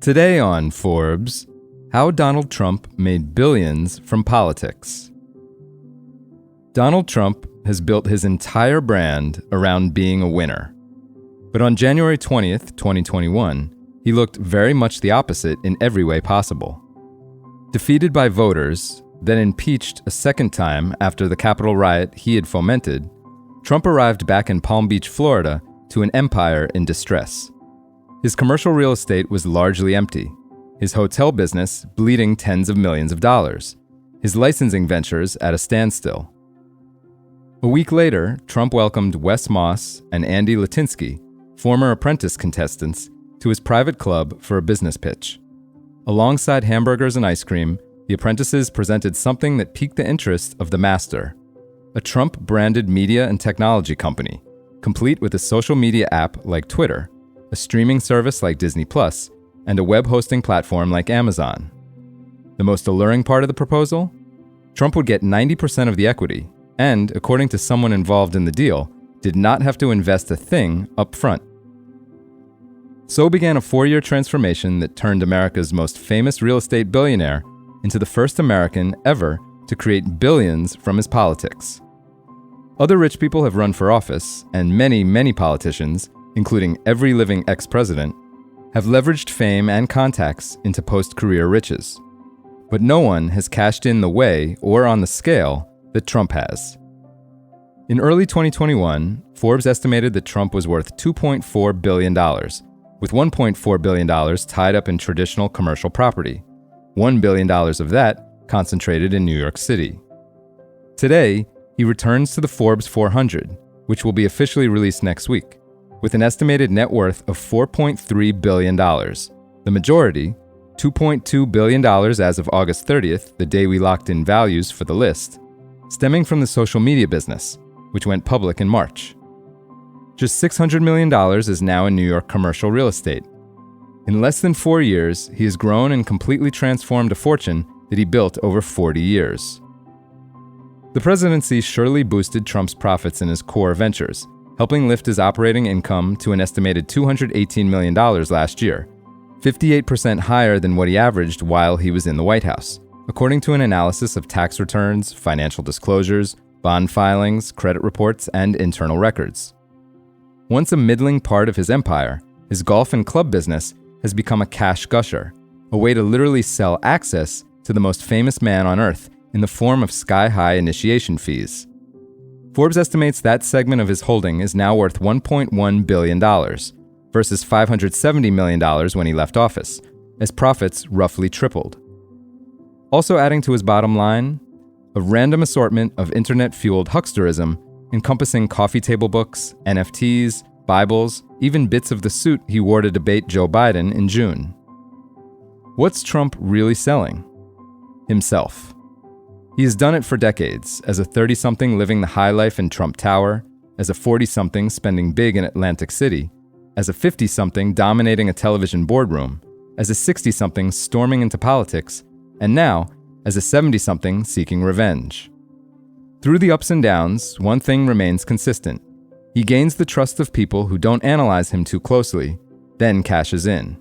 Today on Forbes, how Donald Trump made billions from politics. Donald Trump has built his entire brand around being a winner. But on January 20th, 2021, he looked very much the opposite in every way possible. Defeated by voters, then impeached a second time after the Capitol riot he had fomented, Trump arrived back in Palm Beach, Florida, to an empire in distress. His commercial real estate was largely empty, his hotel business bleeding tens of millions of dollars, his licensing ventures at a standstill. A week later, Trump welcomed Wes Moss and Andy Latinsky, former Apprentice contestants, to his private club for a business pitch. Alongside hamburgers and ice cream, the apprentices presented something that piqued the interest of the master, a Trump-branded media and technology company, complete with a social media app like Twitter, a streaming service like Disney+, and a web hosting platform like Amazon. The most alluring part of the proposal? Trump would get 90% of the equity, and, according to someone involved in the deal, did not have to invest a thing up front. So began a 4-year transformation that turned America's most famous real estate billionaire into the first American ever to create billions from his politics. Other rich people have run for office, and many, many politicians, including every living ex-president, have leveraged fame and contacts into post-career riches. But no one has cashed in the way or on the scale that Trump has. In early 2021, Forbes estimated that Trump was worth $2.4 billion, with $1.4 billion tied up in traditional commercial property, $1 billion of that concentrated in New York City. Today, he returns to the Forbes 400, which will be officially released next week, with an estimated net worth of $4.3 billion. The majority, $2.2 billion as of August 30th, the day we locked in values for the list, stemming from the social media business, which went public in March. Just $600 million is now in New York commercial real estate. In less than 4 years, he has grown and completely transformed a fortune that he built over 40 years. The presidency surely boosted Trump's profits in his core ventures, helping lift his operating income to an estimated $218 million last year, 58% higher than what he averaged while he was in the White House, according to an analysis of tax returns, financial disclosures, bond filings, credit reports, and internal records. Once a middling part of his empire, his golf and club business has become a cash gusher, a way to literally sell access to the most famous man on earth in the form of sky-high initiation fees. Forbes estimates that segment of his holding is now worth $1.1 billion, versus $570 million when he left office, as profits roughly tripled. Also adding to his bottom line, a random assortment of internet-fueled hucksterism encompassing coffee table books, NFTs, Bibles, even bits of the suit he wore to debate Joe Biden in June. What's Trump really selling? Himself. He has done it for decades, as a 30-something living the high life in Trump Tower, as a 40-something spending big in Atlantic City, as a 50-something dominating a television boardroom, as a 60-something storming into politics, and now as a 70-something seeking revenge. Through the ups and downs, one thing remains consistent. He gains the trust of people who don't analyze him too closely, then cashes in.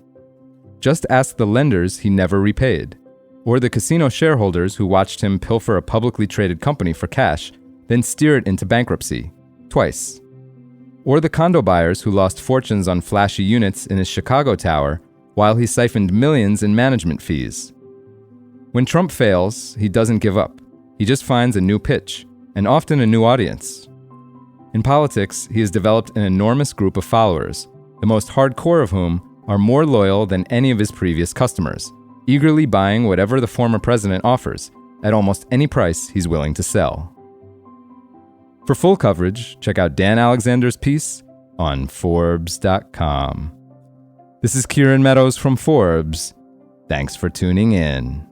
Just ask the lenders he never repaid, or the casino shareholders who watched him pilfer a publicly traded company for cash, then steer it into bankruptcy, twice. Or the condo buyers who lost fortunes on flashy units in his Chicago tower while he siphoned millions in management fees. When Trump fails, he doesn't give up. He just finds a new pitch, and often a new audience. In politics, he has developed an enormous group of followers, the most hardcore of whom are more loyal than any of his previous customers, eagerly buying whatever the former president offers, at almost any price he's willing to sell. For full coverage, check out Dan Alexander's piece on forbes.com. This is Kieran Meadows from Forbes. Thanks for tuning in.